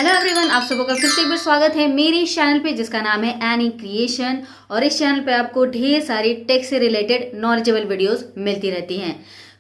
Hello everyone, आप सबका फिर से एक बार स्वागत है मेरे इस चैनल पे जिसका नाम है एनी क्रिएशन। और इस चैनल पे आपको ढेर सारी टेक से रिलेटेड नॉलेजेबल वीडियोस मिलती रहती हैं।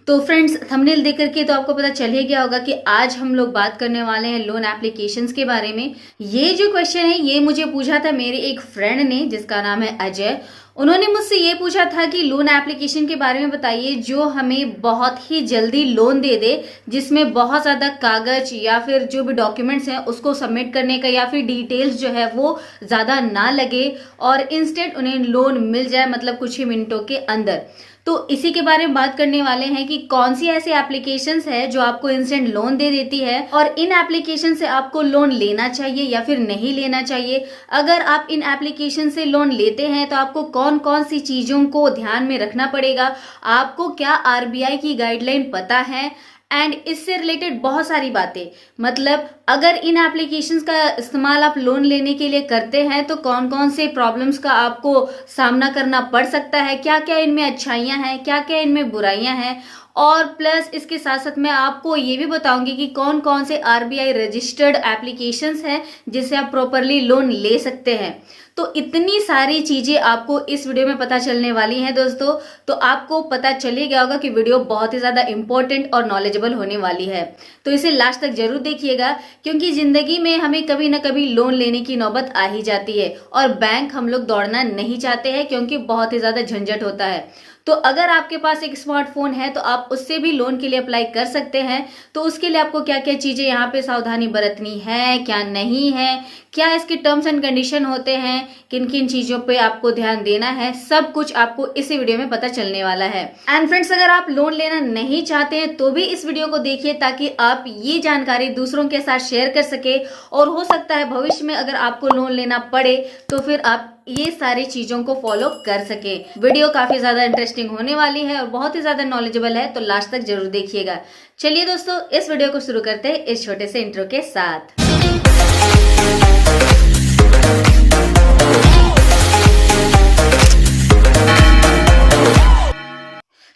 तो फ्रेंड्स, थंबनेल देख करके तो आपको पता चल ही गया होगा कि आज हम लोग बात करने वाले हैं लोन एप्लीकेशंस के बारे में। ये जो क्वेश्चन है ये मुझे पूछा था मेरे एक फ्रेंड ने जिसका नाम है अजय। उन्होंने मुझसे ये पूछा था कि लोन एप्लीकेशन के बारे में बताइए जो हमें बहुत ही जल्दी लोन दे दे, जिसमें बहुत ज़्यादा कागज या फिर जो भी डॉक्यूमेंट्स हैं उसको सबमिट करने का या फिर डिटेल्स जो है वो ज़्यादा ना लगे और इंस्टेंट उन्हें लोन मिल जाए, मतलब कुछ ही मिनटों के अंदर। तो इसी के बारे में बात करने वाले हैं कि कौन सी ऐसी एप्लीकेशंस है जो आपको इंस्टेंट लोन दे देती है और इन एप्लीकेशन से आपको लोन लेना चाहिए या फिर नहीं लेना चाहिए। अगर आप इन एप्लीकेशन से लोन लेते हैं तो आपको कौन कौन सी चीजों को ध्यान में रखना पड़ेगा, आपको क्या आरबीआई की गाइडलाइन पता है एंड इससे रिलेटेड बहुत सारी बातें। मतलब अगर इन एप्लीकेशंस का इस्तेमाल आप लोन लेने के लिए करते हैं तो कौन कौन से प्रॉब्लम्स का आपको सामना करना पड़ सकता है, क्या क्या इनमें अच्छाइयां हैं, क्या क्या इनमें बुराइयां हैं। और प्लस इसके साथ साथ मैं आपको ये भी बताऊंगी कि कौन कौन से आरबीआई रजिस्टर्ड एप्लीकेशंस हैं जिससे आप प्रॉपरली लोन ले सकते हैं। तो इतनी सारी चीजें आपको इस वीडियो में पता चलने वाली हैं दोस्तों। तो आपको पता चल ही गया होगा कि वीडियो बहुत ही ज्यादा इंपॉर्टेंट और नॉलेजेबल होने वाली है। तो इसे लास्ट तक जरूर देखिएगा क्योंकि जिंदगी में हमें कभी ना कभी लोन लेने की नौबत आ ही जाती है और बैंक हम लोग दौड़ना नहीं चाहते हैं क्योंकि बहुत ही ज्यादा झंझट होता है। तो अगर आपके पास एक स्मार्टफोन है तो आप उससे भी लोन के लिए अप्लाई कर सकते हैं। तो उसके लिए आपको क्या क्या चीजें यहाँ पे सावधानी बरतनी है, क्या नहीं है, क्या इसके टर्म्स एंड कंडीशन होते हैं, किन किन चीजों पे आपको ध्यान देना है, सब कुछ आपको इसी वीडियो में पता चलने वाला है। एंड फ्रेंड्स, अगर आप लोन लेना नहीं चाहते हैं तो भी इस वीडियो को देखिए ताकि आप ये जानकारी दूसरों के साथ शेयर कर सके और हो सकता है भविष्य में अगर आपको लोन लेना पड़े तो फिर आप ये सारी चीजों को फॉलो कर सके। वीडियो काफी ज्यादा इंटरेस्टिंग होने वाली है और बहुत ही ज्यादा नॉलेजेबल है, तो लास्ट तक जरूर देखिएगा। चलिए दोस्तों, इस वीडियो को शुरू करते हैं इस छोटे से इंट्रो के साथ।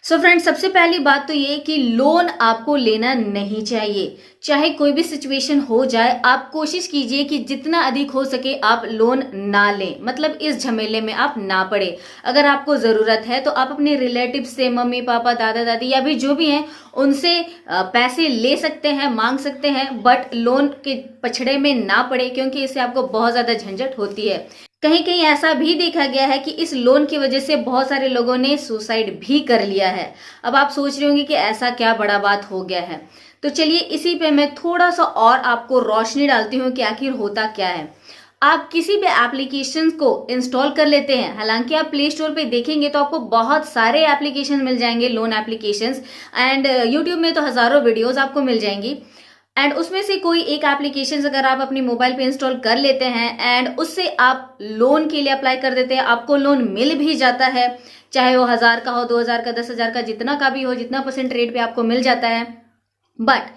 सो फ्रेंड्स, सबसे पहली बात तो ये कि लोन आपको लेना नहीं चाहिए। चाहे कोई भी सिचुएशन हो जाए, आप कोशिश कीजिए कि जितना अधिक हो सके आप लोन ना लें, मतलब इस झमेले में आप ना पड़े। अगर आपको जरूरत है तो आप अपने रिलेटिव से, मम्मी पापा, दादा दादी या भी जो भी हैं उनसे पैसे ले सकते हैं, मांग सकते हैं, बट लोन के पछड़े में ना पड़े क्योंकि इससे आपको बहुत ज्यादा झंझट होती है। कहीं कहीं ऐसा भी देखा गया है कि इस लोन की वजह से बहुत सारे लोगों ने सुसाइड भी कर लिया है। अब आप सोच रहे होंगे कि ऐसा क्या बड़ा बात हो गया है। तो चलिए इसी पे मैं थोड़ा सा और आपको रोशनी डालती हूँ कि आखिर होता क्या है। आप किसी भी एप्लीकेशन को इंस्टॉल कर लेते हैं, हालांकि आप प्ले स्टोर पे देखेंगे तो आपको बहुत सारे एप्लीकेशन मिल जाएंगे, लोन एप्लीकेशंस, एंड यूट्यूब में तो हजारों वीडियोस आपको मिल जाएंगी। एंड उसमें से कोई एक एप्लीकेशन अगर आप अपनी मोबाइल पे इंस्टॉल कर लेते हैं एंड उससे आप लोन के लिए अप्लाई कर देते हैं, आपको लोन मिल भी जाता है, चाहे वो 1000 का हो, 2000 का, 10,000 का, जितना का भी हो, जितना परसेंट रेट पे आपको मिल जाता है। बट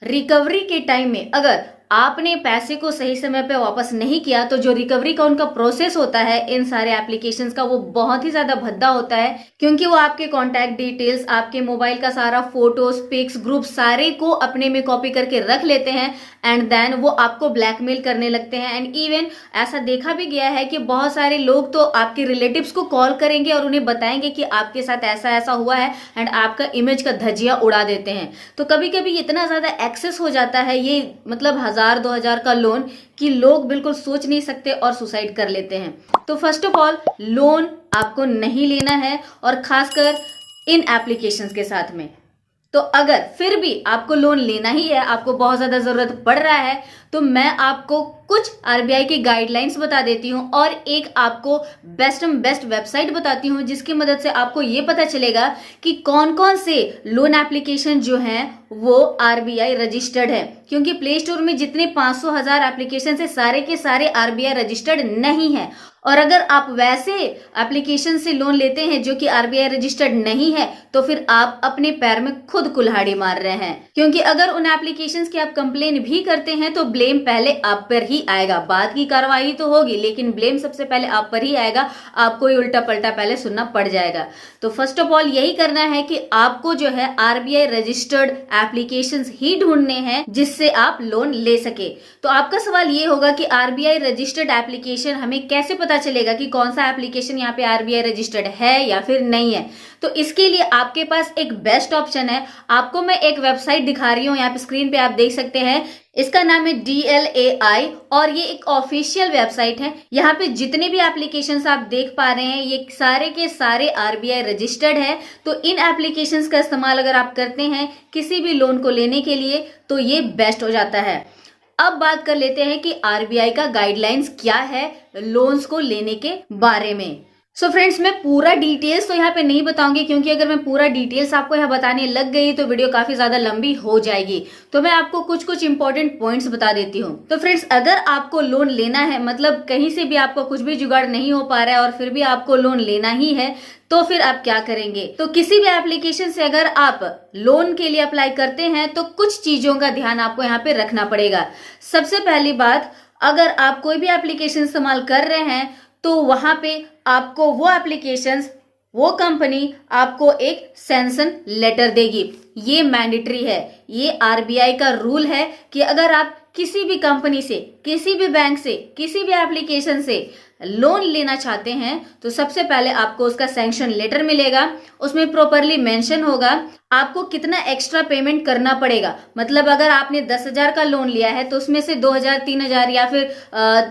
रिकवरी के टाइम में अगर आपने पैसे को सही समय पे वापस नहीं किया तो जो रिकवरी का उनका प्रोसेस होता है इन सारे एप्लीकेशंस का, वो बहुत ही ज्यादा भद्दा होता है क्योंकि वो आपके कॉन्टैक्ट डिटेल्स, आपके मोबाइल का सारा फोटोज, पिक्स, ग्रुप सारे को अपने में कॉपी करके रख लेते हैं एंड देन वो आपको ब्लैकमेल करने लगते हैं। एंड इवन ऐसा देखा भी गया है कि बहुत सारे लोग तो आपके रिलेटिव्स को कॉल करेंगे और उन्हें बताएंगे कि आपके साथ ऐसा ऐसा हुआ है एंड आपका इमेज का धजिया उड़ा देते हैं। तो कभी कभी इतना ज्यादा एक्सेस हो जाता है ये, मतलब 1000-2000 का लोन, कि लोग बिल्कुल सोच नहीं सकते और सुसाइड कर लेते हैं। तो फर्स्ट ऑफ ऑल, लोन आपको नहीं लेना है और खासकर इन एप्लीकेशंस के साथ में। तो अगर फिर भी आपको लोन लेना ही है, आपको बहुत ज्यादा जरूरत पड़ रहा है, तो मैं आपको कुछ आरबीआई की गाइडलाइंस बता देती हूँ और एक आपको बेस्ट वेबसाइट बताती हूँ जिसकी मदद से आपको ये पता चलेगा कि कौन कौन से लोन एप्लीकेशन जो हैं वो आरबीआई रजिस्टर्ड है। क्योंकि प्ले स्टोर में जितने 500,000 एप्लीकेशन है सारे के सारे आरबीआई रजिस्टर्ड नहीं है। और अगर आप वैसे एप्लीकेशन से लोन लेते हैं जो कि आरबीआई रजिस्टर्ड नहीं है, तो फिर आप अपने पैर में खुद कुल्हाड़ी मार रहे हैं, क्योंकि अगर उन एप्लीकेशंस की आप कंप्लेन भी करते हैं तो ब्लेम पहले आप पर ही आएगा। बाद की कार्रवाई तो होगी, लेकिन ब्लेम सबसे पहले आप पर ही आएगा, आपको ही उल्टा पलटा पहले सुनना पड़ जाएगा। तो फर्स्ट ऑफ ऑल यही करना है कि आपको जो है आरबीआई रजिस्टर्ड एप्लीकेशंस ही ढूंढने हैं जिससे आप लोन ले सके। तो आपका सवाल ये होगा कि आरबीआई रजिस्टर्ड एप्लीकेशन हमें कैसे पता चलेगा कि कौन सा एप्लीकेशन यहाँ पे आरबीआई रजिस्टर्ड है या फिर नहीं है। तो इसके लिए आपके पास एक बेस्ट ऑप्शन है। आपको मैं एक वेबसाइट दिखा रही हूँ, यहाँ पे स्क्रीन पे आप देख सकते हैं। इसका नाम है DLAI और ये एक ऑफिशियल वेबसाइट है। यहाँ पे जितने भी एप्लीकेशंस आप देख पा रहे हैं ये सारे के सारे आरबीआई रजिस्टर्ड है। तो इन एप्लीकेशंस का इस्तेमाल अगर आप करते हैं किसी भी लोन को लेने के लिए तो ये बेस्ट हो जाता है। अब बात कर लेते हैं कि आरबीआई का गाइडलाइंस क्या है लोन्स को लेने के बारे में। सो फ्रेंड्स, मैं पूरा डिटेल्स तो यहाँ पे नहीं बताऊंगी, क्योंकि अगर मैं पूरा डिटेल्स आपको यहाँ बताने लग गई तो वीडियो काफी ज्यादा लंबी हो जाएगी। तो मैं आपको कुछ कुछ इंपॉर्टेंट पॉइंट्स बता देती हूँ। तो फ्रेंड्स, अगर आपको लोन लेना है, मतलब कहीं से भी आपको कुछ भी जुगाड़ नहीं हो पा रहा है और फिर भी आपको लोन लेना ही है, तो फिर आप क्या करेंगे। तो किसी भी एप्लीकेशन से अगर आप लोन के लिए अप्लाई करते हैं तो कुछ चीजों का ध्यान आपको यहाँ पे रखना पड़ेगा। सबसे पहली बात, अगर आप कोई भी एप्लीकेशन इस्तेमाल कर रहे हैं तो वहां पे आपको वो एप्लीकेशंस, वो कंपनी आपको एक सैंक्शन लेटर देगी। ये मैंडेटरी है, ये आरबीआई का रूल है कि अगर आप किसी भी कंपनी से, किसी भी बैंक से, किसी भी एप्लीकेशन से लोन लेना चाहते हैं तो सबसे पहले आपको उसका सैंक्शन लेटर मिलेगा। उसमें प्रॉपरली मेंशन होगा आपको कितना एक्स्ट्रा पेमेंट करना पड़ेगा। मतलब अगर आपने 10,000 का लोन लिया है तो उसमें से 2,000, 3,000 या फिर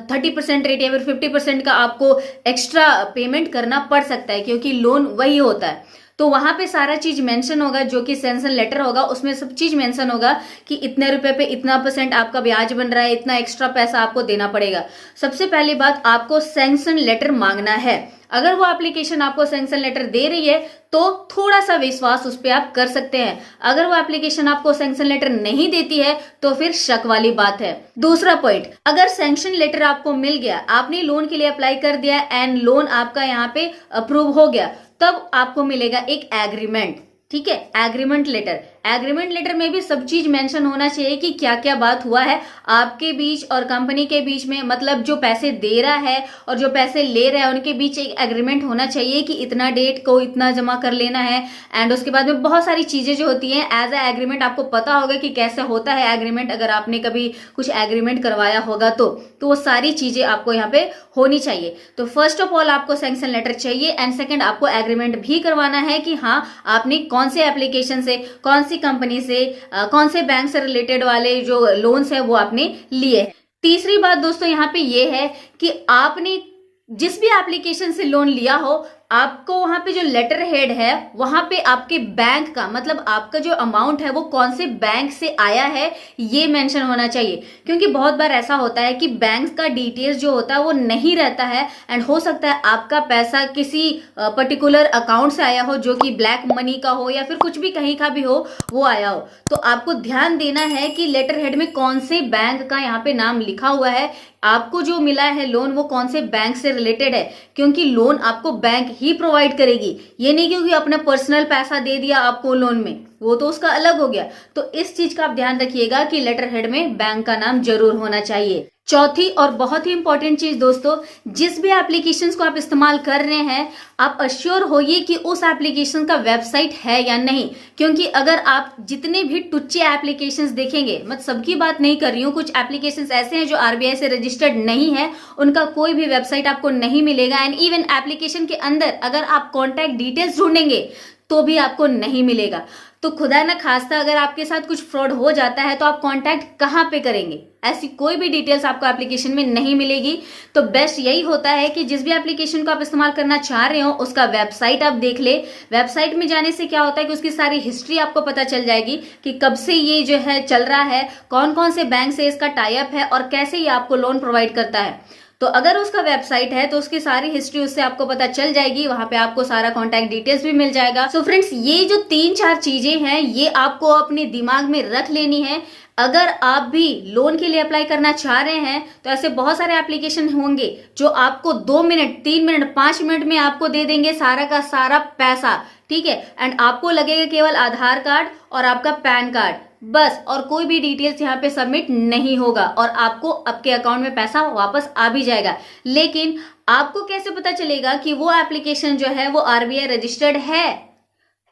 30% रेट या फिर 50% का आपको एक्स्ट्रा पेमेंट करना पड़ सकता है, क्योंकि लोन वही होता है। तो वहां पे सारा चीज मेंशन होगा, जो कि सैंक्शन लेटर होगा उसमें सब चीज मेंशन होगा कि इतने रुपए पे इतना % आपका ब्याज बन रहा है, इतना एक्स्ट्रा पैसा आपको देना पड़ेगा। सबसे पहली बात, आपको सैंक्शन लेटर मांगना है। अगर वो एप्लीकेशन आपको सैंक्शन लेटर दे रही है तो थोड़ा सा विश्वास उस पर आप कर सकते हैं। अगर वो एप्लीकेशन आपको सैंक्शन लेटर नहीं देती है तो फिर शक वाली बात है। दूसरा पॉइंट, अगर सैंक्शन लेटर आपको मिल गया, आपने लोन के लिए अप्लाई कर दिया एंड लोन आपका यहाँ पे अप्रूव हो गया, तब आपको मिलेगा एक एग्रीमेंट। ठीक है, एग्रीमेंट लेटर। एग्रीमेंट लेटर में भी सब चीज मेंशन होना चाहिए कि क्या क्या बात हुआ है आपके बीच और कंपनी के बीच में। मतलब जो पैसे दे रहा है और जो पैसे ले रहा है उनके बीच एक एग्रीमेंट होना चाहिए कि इतना डेट को इतना जमा कर लेना है। एंड उसके बाद में बहुत सारी चीजें जो होती हैं एज ए एग्रीमेंट, आपको पता होगा कि कैसे होता है एग्रीमेंट, अगर आपने कभी कुछ एग्रीमेंट करवाया होगा तो वो सारी चीजें आपको यहाँ पे होनी चाहिए। तो फर्स्ट ऑफ ऑल आपको सैंक्शन लेटर चाहिए एंड सेकेंड आपको एग्रीमेंट भी करवाना है कि हाँ आपने कौन से एप्लीकेशन से, कौन सी कंपनी से, कौन से बैंक से रिलेटेड वाले जो लोन्स है वो आपने लिए। तीसरी बात दोस्तों यहाँ पे ये है कि आपने जिस भी एप्लीकेशन से लोन लिया हो, आपको वहां पे जो लेटर हेड है वहां पे आपके बैंक का, मतलब आपका जो अमाउंट है वो कौन से बैंक से आया है ये मेंशन होना चाहिए। क्योंकि बहुत बार ऐसा होता है कि बैंक का डिटेल्स जो होता है वो नहीं रहता है एंड हो सकता है आपका पैसा किसी पर्टिकुलर अकाउंट से आया हो जो कि ब्लैक मनी का हो या फिर कुछ भी कहीं का भी हो वो आया हो। तो आपको ध्यान देना है कि लेटर हेड में कौन से बैंक का यहाँ पे नाम लिखा हुआ है, आपको जो मिला है लोन वो कौन से बैंक से रिलेटेड है, क्योंकि लोन आपको बैंक ही प्रोवाइड करेगी। ये नहीं क्योंकि अपना पर्सनल पैसा दे दिया आपको लोन में, वो तो उसका अलग हो गया। तो इस चीज का आप ध्यान रखिएगा कि लेटर हेड में बैंक का नाम जरूर होना चाहिए। चौथी और बहुत ही इंपॉर्टेंट चीज दोस्तों, जिस भी एप्लीकेशंस को आप इस्तेमाल कर रहे हैं आप अश्योर होइए कि उस एप्लीकेशन का वेबसाइट है या नहीं। क्योंकि अगर आप जितने भी टुच्चे एप्लीकेशंस देखेंगे, मैं सबकी बात नहीं कर रही हूँ, कुछ एप्लीकेशंस ऐसे हैं जो आरबीआई से रजिस्टर्ड नहीं है, उनका कोई भी वेबसाइट आपको नहीं मिलेगा। एंड इवन एप्लीकेशन के अंदर अगर आप कॉन्टैक्ट डिटेल्स ढूंढेंगे तो भी आपको नहीं मिलेगा। तो खुदा ना खास्ता अगर आपके साथ कुछ फ्रॉड हो जाता है तो आप कांटेक्ट कहाँ पे करेंगे? ऐसी कोई भी डिटेल्स आपको एप्लीकेशन में नहीं मिलेगी। तो बेस्ट यही होता है कि जिस भी एप्लीकेशन को आप इस्तेमाल करना चाह रहे हो उसका वेबसाइट आप देख ले। वेबसाइट में जाने से क्या होता है कि उसकी सारी हिस्ट्री आपको पता चल जाएगी कि कब से ये जो है चल रहा है, कौन कौन से बैंक से इसका टाई अप है और कैसे ये आपको लोन प्रोवाइड करता है। तो अगर उसका वेबसाइट है तो उसकी सारी हिस्ट्री उससे आपको पता चल जाएगी, वहां पे आपको सारा कॉन्टैक्ट डिटेल्स भी मिल जाएगा। सो फ्रेंड्स, ये जो 3-4 चीजें हैं ये आपको अपने दिमाग में रख लेनी है। अगर आप भी लोन के लिए अप्लाई करना चाह रहे हैं तो ऐसे बहुत सारे एप्लीकेशन होंगे जो आपको 2 मिनट, 3 मिनट, 5 मिनट में आपको दे देंगे सारा का सारा पैसा, ठीक है। एंड आपको लगेगा केवल आधार कार्ड और आपका पैन कार्ड, बस, और कोई भी डिटेल्स यहाँ पे सबमिट नहीं होगा और आपको आपके अकाउंट में पैसा वापस आ भी जाएगा। लेकिन आपको कैसे पता चलेगा कि वो एप्लीकेशन जो है वो आरबीआई रजिस्टर्ड है?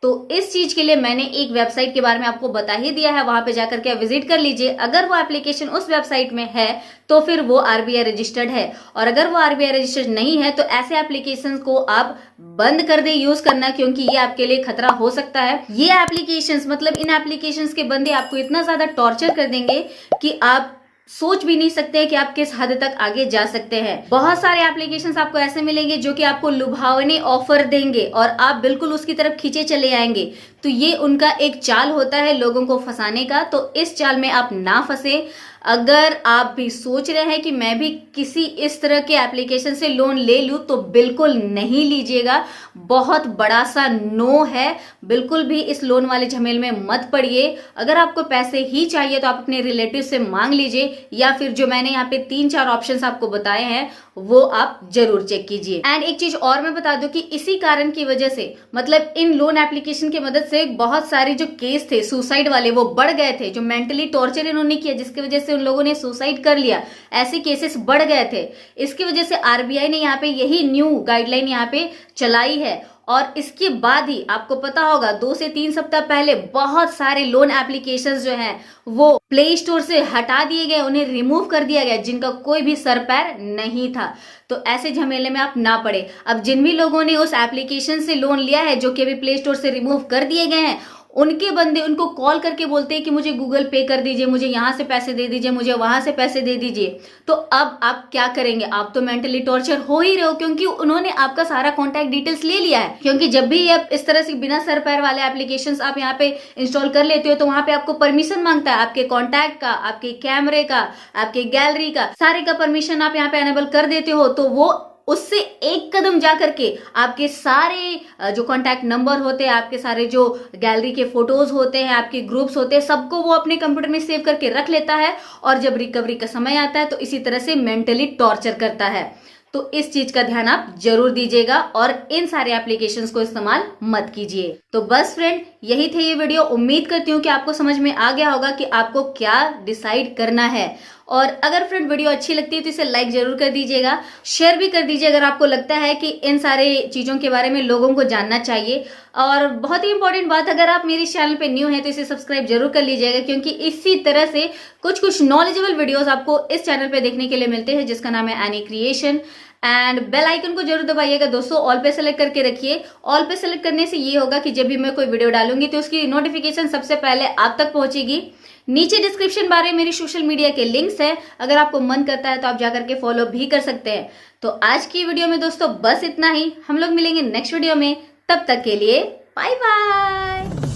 तो इस चीज के लिए मैंने एक वेबसाइट के बारे में आपको बता ही दिया है, वहां पे जाकर के विजिट कर लीजिए। अगर वो एप्लीकेशन उस वेबसाइट में है तो फिर वो आरबीआई रजिस्टर्ड है, और अगर वो आरबीआई रजिस्टर्ड नहीं है तो ऐसे एप्लीकेशंस को आप बंद कर दे यूज करना, क्योंकि ये आपके लिए खतरा हो सकता है। ये एप्लीकेशंस, मतलब इन एप्लीकेशंस के बंदे आपको इतना ज्यादा टॉर्चर कर देंगे कि आप सोच भी नहीं सकते हैं कि आप किस हद तक आगे जा सकते हैं। बहुत सारे एप्लीकेशंस आपको ऐसे मिलेंगे जो कि आपको लुभावने ऑफर देंगे और आप बिल्कुल उसकी तरफ खींचे चले आएंगे। तो ये उनका एक चाल होता है लोगों को फंसाने का, तो इस चाल में आप ना फंसे। अगर आप भी सोच रहे हैं कि मैं भी किसी इस तरह के एप्लीकेशन से लोन ले लूं तो बिल्कुल नहीं लीजिएगा, बहुत बड़ा सा नो है। बिल्कुल भी इस लोन वाले झमेल में मत पड़िए। अगर आपको पैसे ही चाहिए तो आप अपने रिलेटिव से मांग लीजिए, या फिर जो मैंने यहाँ पे 3-4 ऑप्शंस आपको बताए हैं वो आप जरूर चेक कीजिए। एंड एक चीज और मैं बता दूं कि इसी कारण की वजह से, मतलब इन लोन एप्लीकेशन की मदद से बहुत सारे जो केस थे सुसाइड वाले वो बढ़ गए थे। जो मेंटली टॉर्चर इन्होंने किया जिसकी वजह से उन लोगों ने सुसाइड कर लिया, ऐसे केसेस बढ़ गए थे। इसकी वजह से आरबीआई ने यहाँ पे यही न्यू गाइडलाइन यहाँ पे चलाई है। और इसके बाद ही आपको पता होगा 2 से 3 सप्ताह पहले बहुत सारे लोन एप्लीकेशंस जो हैं वो प्ले स्टोर से हटा दिए गए, उन्हें रिमूव कर दिया गया, जिनका कोई भी सर पैर नहीं था। तो ऐसे झमेले में आप ना पड़े। अब जिन भी लोगों ने उस एप्लीकेशन से लोन लिया है जो कि अभी प्ले स्टोर से रिमूव कर दिए गए हैं, उनके बंदे उनको कॉल करके बोलते हैं कि मुझे गूगल पे कर दीजिए, मुझे यहां से पैसे दे दीजिए, मुझे वहां से पैसे दे दीजिए। तो अब आप क्या करेंगे? आप तो मेंटली टॉर्चर हो ही रहे हो, क्योंकि उन्होंने आपका सारा कॉन्टैक्ट डिटेल्स ले लिया है। क्योंकि जब भी आप इस तरह से बिना सर पैर वाले एप्लीकेशंस आप यहाँ पे इंस्टॉल कर लेते हो तो वहां पे आपको परमिशन मांगता है, आपके कॉन्टैक्ट का, आपके कैमरे का, आपके गैलरी का, सारे का परमिशन आप यहाँ पे एनेबल कर देते हो। तो वो उससे एक कदम जा करके आपके सारे जो कॉन्टैक्ट नंबर होते हैं, आपके सारे जो गैलरी के फोटोज होते हैं, आपके ग्रुप्स होते हैं, सबको वो अपने कंप्यूटर में सेव करके रख लेता है। और जब रिकवरी का समय आता है तो इसी तरह से मेंटली टॉर्चर करता है। तो इस चीज का ध्यान आप जरूर दीजिएगा और इन सारे एप्लीकेशंस को इस्तेमाल मत कीजिए। तो बस फ्रेंड, यही थे ये वीडियो। उम्मीद करती हूँ कि आपको समझ में आ गया होगा कि आपको क्या डिसाइड करना है। और अगर फ्रेंड वीडियो अच्छी लगती है तो इसे लाइक जरूर कर दीजिएगा, शेयर भी कर दीजिए अगर आपको लगता है कि इन सारे चीजों के बारे में लोगों को जानना चाहिए। और बहुत ही इंपॉर्टेंट बात, अगर आप मेरे चैनल पे न्यू हैं तो इसे सब्सक्राइब जरूर कर लीजिएगा, क्योंकि इसी तरह से कुछ नॉलेजेबल वीडियोस आपको इस चैनल पे देखने के लिए मिलते हैं, जिसका नाम है any creation. And bell icon को जरूर दबाइएगा दोस्तों, ऑल पे सेलेक्ट करके रखिए। ऑल पे सेलेक्ट करने से ये होगा कि जब भी मैं कोई वीडियो डालूंगी तो उसकी नोटिफिकेशन सबसे पहले आप तक पहुंचेगी। नीचे डिस्क्रिप्शन बार में मेरी सोशल मीडिया के लिंक्स हैं, अगर आपको मन करता है तो आप जाकर के फॉलो भी कर सकते हैं। तो आज की वीडियो में दोस्तों बस इतना ही। हम लोग मिलेंगे नेक्स्ट वीडियो में, तब तक के लिए बाय बाय।